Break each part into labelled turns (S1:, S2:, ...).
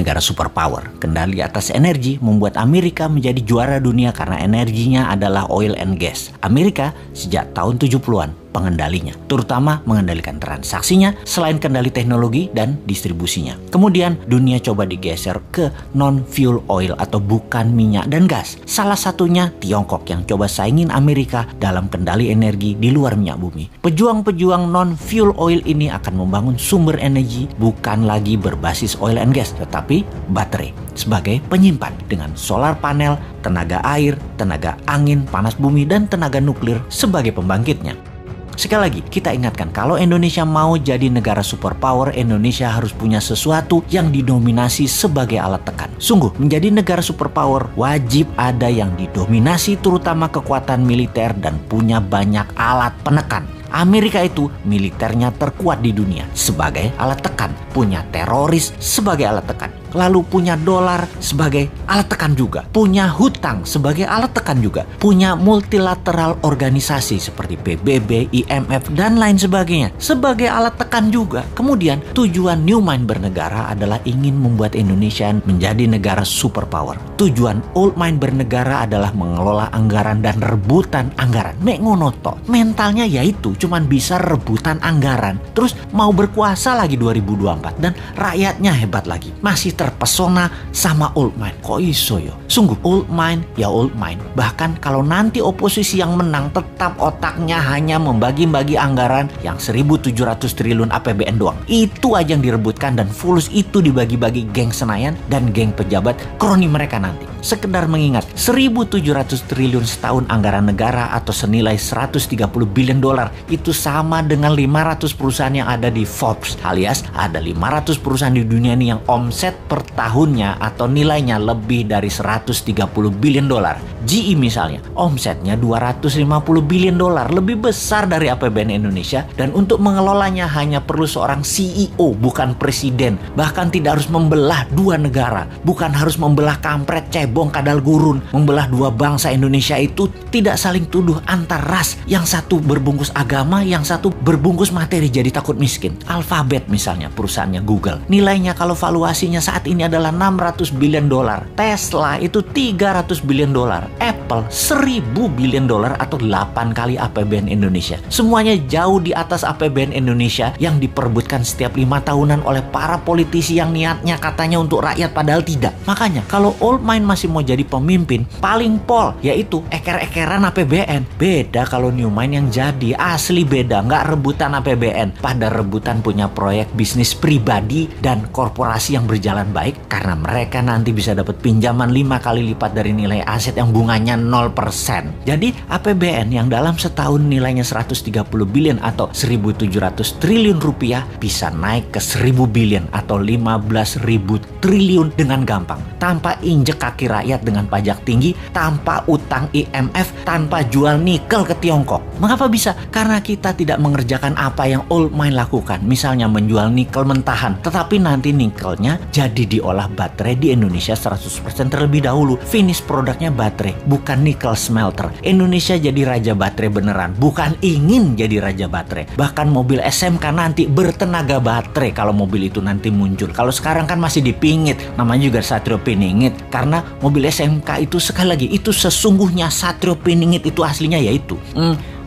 S1: negara superpower. Kendali atas energi membuat Amerika menjadi juara dunia karena energinya adalah oil and gas. Amerika sejak tahun 70-an pengendalinya, terutama mengendalikan transaksinya selain kendali teknologi dan distribusinya. Kemudian dunia coba digeser ke non-fuel oil atau bukan minyak dan gas. Salah satunya Tiongkok yang coba saingin Amerika dalam kendali energi di luar minyak bumi. Pejuang-pejuang non-fuel oil ini akan membangun sumber energi bukan lagi berbasis oil and gas, tetapi baterai sebagai penyimpan dengan solar panel, tenaga air, tenaga angin, panas bumi, dan tenaga nuklir sebagai pembangkitnya. Sekali lagi, kita ingatkan kalau Indonesia mau jadi negara superpower, Indonesia harus punya sesuatu yang didominasi sebagai alat tekan. Sungguh, menjadi negara superpower wajib ada yang didominasi terutama kekuatan militer dan punya banyak alat penekan. Amerika itu militernya terkuat di dunia sebagai alat tekan, punya teroris sebagai alat tekan, lalu punya dolar sebagai alat tekan juga, punya hutang sebagai alat tekan juga, punya multilateral organisasi seperti PBB, IMF, dan lain sebagainya sebagai alat tekan juga. Kemudian tujuan New Mind bernegara adalah ingin membuat Indonesia menjadi negara superpower. Tujuan Old Mind bernegara adalah mengelola anggaran dan rebutan anggaran. Mek ngonoto, mentalnya yaitu cuman bisa rebutan anggaran, terus mau berkuasa lagi 2024 dan rakyatnya hebat lagi, masih terpesona sama Old Mind. Kok iso yo? Sungguh Old Mind ya Old Mind. Bahkan kalau nanti oposisi yang menang, tetap otaknya hanya membagi-bagi anggaran yang 1.700 triliun APBN doang. Itu aja yang direbutkan dan fulus itu dibagi-bagi geng Senayan dan geng pejabat kroni mereka nanti. Sekedar mengingat 1.700 triliun setahun anggaran negara atau senilai 130 billion dolar itu sama dengan 500 perusahaan yang ada di Forbes, alias ada 500 perusahaan di dunia ini yang omset per tahunnya atau nilainya lebih dari 130 billion dolar. GE misalnya, omsetnya 250 billion dolar, lebih besar dari APBN Indonesia, dan untuk mengelolanya hanya perlu seorang CEO, bukan presiden. Bahkan tidak harus membelah dua negara, bukan harus membelah kampret, cebong, kadal gurun. Membelah dua bangsa Indonesia itu tidak saling tuduh antar ras, yang satu berbungkus agama, yang satu berbungkus materi jadi takut miskin. Alphabet misalnya, perusahaannya Google, nilainya kalau valuasinya saat ini adalah 600 billion dolar. Tesla itu 300 billion dolar. Apple 1.000 billion dolar atau 8 kali APBN Indonesia. Semuanya jauh di atas APBN Indonesia yang diperebutkan setiap 5 tahunan oleh para politisi yang niatnya katanya untuk rakyat padahal tidak. Makanya kalau Old Mind masih mau jadi pemimpin, paling pol yaitu eker-ekeran APBN. Beda kalau New Mind yang jadi, asli beda, nggak rebutan APBN, pada rebutan punya proyek bisnis pribadi dan korporasi yang berjalan baik karena mereka nanti bisa dapat pinjaman 5 kali lipat dari nilai aset yang bunganya 0%. Jadi APBN yang dalam setahun nilainya 130 billion atau 1.700 triliun rupiah bisa naik ke 1.000 billion atau 15.000 triliun dengan gampang, tanpa injek kaki rakyat dengan pajak tinggi, tanpa utang IMF, tanpa jual nikel ke Tiongkok. Mengapa bisa? Karena kita tidak mengerjakan apa yang Old Mind lakukan, misalnya menjual nikel mentahan, tetapi nanti nikelnya jadi diolah baterai di Indonesia 100% terlebih dahulu. Finish produknya baterai, bukan nikel smelter. Indonesia jadi raja baterai beneran, bukan ingin jadi raja baterai. Bahkan mobil SMK nanti bertenaga baterai kalau mobil itu nanti muncul. Kalau sekarang kan masih dipingit, namanya juga Satrio Piningit, karena mobil SMK itu sekali lagi itu sesungguhnya Satrio Piningit itu aslinya yaitu.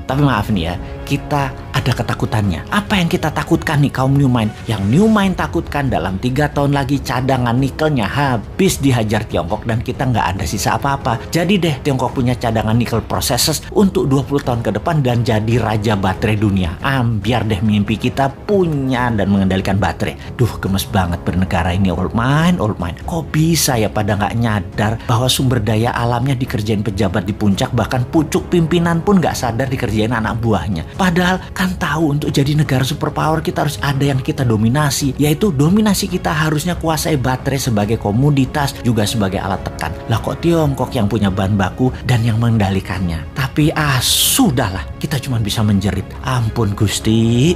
S1: Tapi maaf nih ya, kita ada ketakutannya. Apa yang kita takutkan nih kaum New Mind? Yang New Mind takutkan dalam 3 tahun lagi cadangan nikelnya habis dihajar Tiongkok dan kita nggak ada sisa apa-apa. Jadi deh Tiongkok punya cadangan nikel processes untuk 20 tahun ke depan dan jadi raja baterai dunia. Biar deh mimpi kita punya dan mengendalikan baterai. Duh, gemes banget bernegara ini Old Mind, Old Mind. Kok bisa ya pada nggak nyadar bahwa sumber daya alamnya dikerjain pejabat di puncak, bahkan pucuk pimpinan pun nggak sadar dikerjain anak buahnya. Padahal kan tahu untuk jadi negara superpower kita harus ada yang kita dominasi, yaitu dominasi kita harusnya kuasai baterai sebagai komoditas juga sebagai alat tekan. Lah kok Tiongkok yang punya bahan baku dan yang mengendalikannya. Tapi sudahlah, kita cuma bisa menjerit. Ampun Gusti.